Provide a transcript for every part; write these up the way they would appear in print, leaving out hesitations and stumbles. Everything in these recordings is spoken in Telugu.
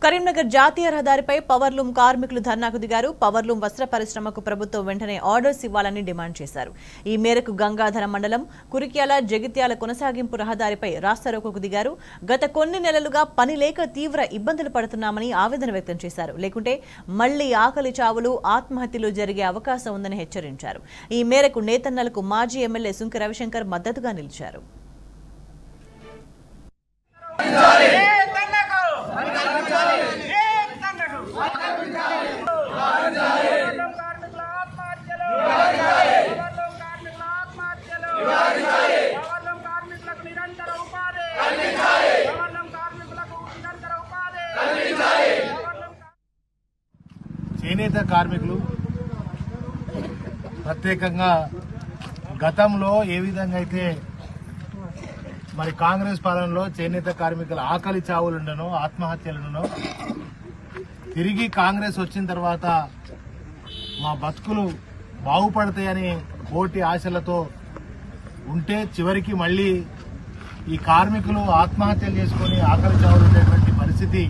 కరీంనగర్ జాతీయ రహదారిపై పవర్లూమ్ కార్మికులు ధర్నాకు దిగారు. పవర్లూమ్ వస్త్ర పరిశ్రమకు ప్రభుత్వం వెంటనే ఆర్డర్స్ ఇవ్వాలని డిమాండ్ చేశారు. ఈ మేరకు గంగాధర మండలం కురిక్యాల జగిత్యాల కొనసాగింపు రహదారిపై రాస్తారోకోకు దిగారు. గత కొన్ని నెలలుగా పని లేక తీవ్ర ఇబ్బందులు పడుతున్నామని ఆవేదన వ్యక్తం చేశారు. లేకుంటే మళ్లీ ఆకలి చావులు, ఆత్మహత్యలు జరిగే అవకాశం ఉందని హెచ్చరించారు. ఈ మేరకు నేతన్నలకు మాజీ ఎమ్మెల్యే సుంకె రవిశంకర్ మద్దతుగా నిలిచారు. చేనేత కార్మికులు ప్రత్యేకంగా గతంలో ఏ విధంగా అయితే మరి కాంగ్రెస్ పాలనలో చేనేత కార్మికుల ఆకలి చావులుండనో, ఆత్మహత్యలుండనో, తిరిగి కాంగ్రెస్ వచ్చిన తర్వాత మా బతుకులు బాగుపడతాయని కోటి ఆశలతో ఉంటే చివరికి మళ్లీ ఈ కార్మికులు ఆత్మహత్యలు చేసుకుని ఆకలి చావులు ఉండేటువంటి పరిస్థితి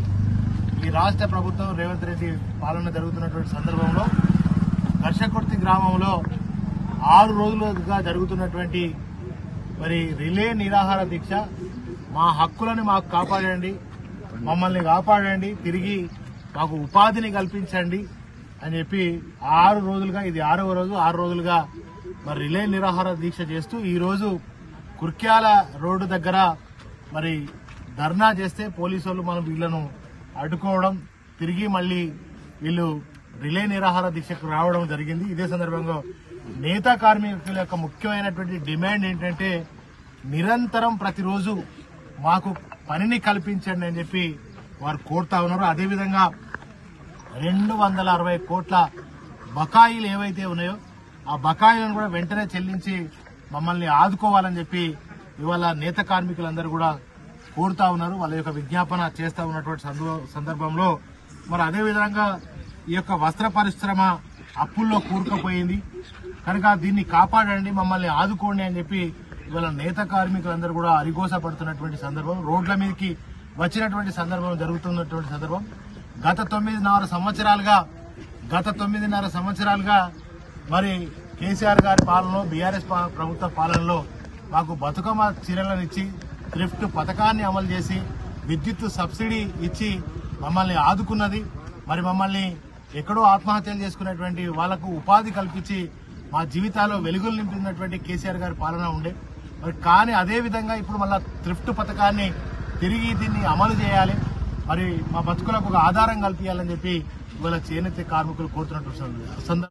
ఈ రాష్ట్ర ప్రభుత్వం రేవంత్ రెడ్డి పాలన జరుగుతున్నటువంటి సందర్భంలో కర్షకుర్తి గ్రామంలో 6 రోజులుగా జరుగుతున్నటువంటి మరి రిలే నిరాహార దీక్ష, మా హక్కులను మాకు కాపాడండి, మమ్మల్ని కాపాడండి, తిరిగి మాకు ఉపాధిని కల్పించండి అని చెప్పి 6 రోజులుగా, ఇది 6వ రోజు, 6 రోజులుగా మరి రిలే నిరాహార దీక్ష చేస్తూ ఈరోజు కుర్క్యాల రోడ్డు దగ్గర మరి ధర్నా చేస్తే పోలీసు వాళ్ళు మనం వీళ్లను అడ్డుకోవడం, తిరిగి మళ్లీ వీళ్ళు రిలే నిరాహార దీక్షకు రావడం జరిగింది. ఇదే సందర్భంగా నేత కార్మికుల యొక్క ముఖ్యమైనటువంటి డిమాండ్ ఏంటంటే నిరంతరం ప్రతిరోజు మాకు పనిని కల్పించండి అని చెప్పి వారు కోరుతా ఉన్నారు. అదేవిధంగా 260 కోట్ల బకాయిలు ఏవైతే ఉన్నాయో ఆ బకాయిలను కూడా వెంటనే చెల్లించి మమ్మల్ని ఆదుకోవాలని చెప్పి ఇవాళ నేత కార్మికులందరూ కూడా కోరుతా ఉన్నారు. వాళ్ళ యొక్క విజ్ఞాపన చేస్తా ఉన్నటువంటి సందర్భంలో మరి అదేవిధంగా ఈ యొక్క వస్త్ర పరిశ్రమ అప్పుల్లో కూరుకుపోయింది కనుక దీన్ని కాపాడండి, మమ్మల్ని ఆదుకోండి అని చెప్పి ఇవాళ నేత కార్మికులందరూ కూడా అరిగోస పడుతున్నటువంటి సందర్భం, రోడ్ల మీదకి వచ్చినటువంటి సందర్భం జరుగుతున్నటువంటి సందర్భం. గత 9.5 సంవత్సరాలుగా మరి కేసీఆర్ గారి పాలనలో, బీఆర్ఎస్ ప్రభుత్వ పాలనలో మాకు బతుకమ్మ చీరలనిచ్చి, థ్రిఫ్ట్ పథకాన్ని అమలు చేసి, విద్యుత్ సబ్సిడీ ఇచ్చి మమ్మల్ని ఆదుకున్నది. మరి మమ్మల్ని ఎక్కడో ఆత్మహత్యలు చేసుకునేటువంటి వాళ్లకు ఉపాధి కల్పించి మా జీవితాల్లో వెలుగులు నింపినటువంటి కేసీఆర్ గారి పాలన ఉండే. మరి కానీ అదే విధంగా ఇప్పుడు మళ్ళా థ్రిఫ్ట్ పథకాన్ని తిరిగి దీన్ని అమలు చేయాలి, మరి మా బతుకులకు ఒక ఆధారం కల్పించాలని చెప్పి ఇవాళ చేనేత కార్మికులు కోరుతున్నటువంటి సందర్భం.